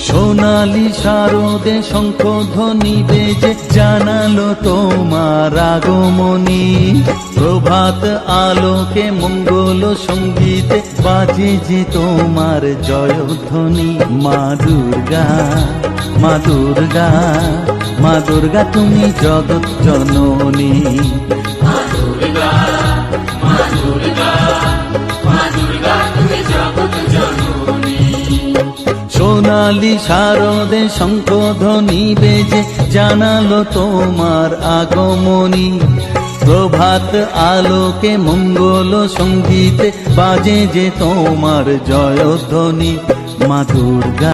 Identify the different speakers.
Speaker 1: সোনালি শারদে শঙ্খধ্বনি বেজে জানালো তোমার আগমনী। প্রভাত আলোকে মঙ্গল সঙ্গীতে বাজে যে তোমার জয়ধ্বনি। মা দুর্গা, মা দুর্গা, মা দুর্গা তুমি জগৎ জননী।
Speaker 2: মা দুর্গা, মা দুর্গা, মা দুর্গা তুমি জগৎ জননী।
Speaker 1: সোনালি শারদে শঙ্খধ্বনি বেজে জানালো তোমার আগমনী। প্রভাত আলোকে মঙ্গল সঙ্গীতে বাজে যে তোমার জয়ধ্বনি। মা দুর্গা।